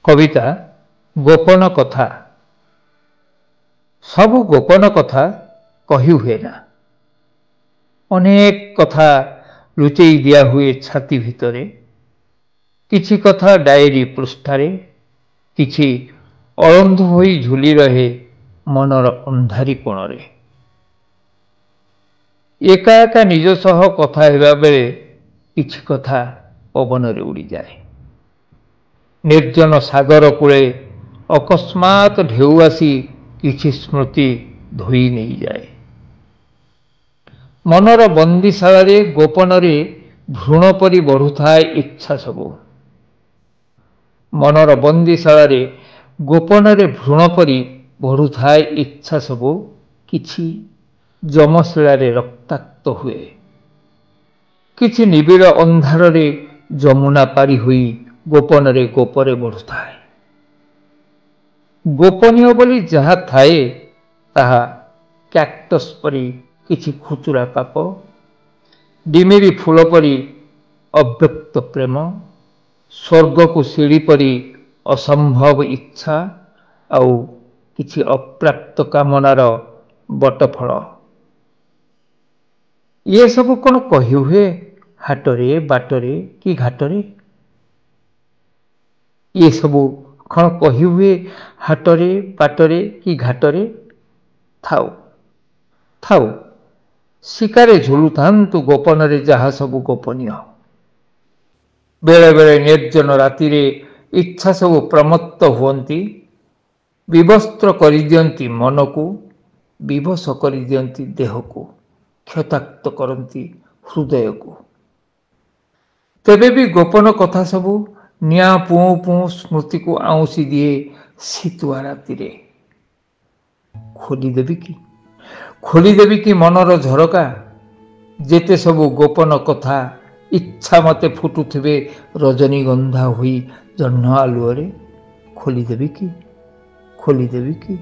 कविता गोपन कथा सबु गोपन कथा कही हुए ना। अनेक कथा लुचई दिया हुए छाती भितरे, किछि कथा डायरी पृष्ठारे, किछि अरंध होई झुली रहे मनर अंधारी कोणरे। एका एका निज सह कथा हेबा बेले किछि कथा पवन रे उड़ी जाए। निर्जन सागर कूले अकस्मात ढेउ आसी किछि स्मृति धोई नहीं जाए। मनर बंदीशाला रे गोपन रे भ्रूण परी बढ़ुथाए इच्छा सबु। मनर बंदीशाला रे गोपन रे भ्रूण परी बढ़ुथाए इच्छा सबु। किछि जमशिला रे रक्ताक्त हुए, किछि निबिड़ अंधार रे जमुना पारी हुई गोपन रे गोपरे बढ़ुथाए। गोपनीय बोली जहा थाए ताहा कैक्टस परी किछि खुचुरा पाप, डिमेरी फूल परी अव्यक्त प्रेम, स्वर्ग को सीढ़ी परी असंभव इच्छा, आउ किछि अप्राप्त कामनार बटफल। ये सब कौन कही हुए हाटरे बाटरे कि घाटरे? ये सब कौन कही हुए हाटरे बाटरे कि घाटरे? थाउ थाउ शिकारे झुलुथांतु गोपन रे जहा सबु गोपनीय। बेले बेले निर्जन राति रे इच्छा सबु प्रमत्त हुअंती, विवस्त्र करि दियंती मन को, विवश करि दियंती देह को, क्षताक्त करती हृदय को। तेबे भी गोपन कथा सबु निया पुँ पुँ स्मृति को आउसी दिए शीतुआ राति रे। खोली देवी कि मनर झरका, जेते सबु गोपन कथा इच्छा मते फुटुथिबे रजनीगंधा हुई जह्न आलुअरे। खोली देवी कि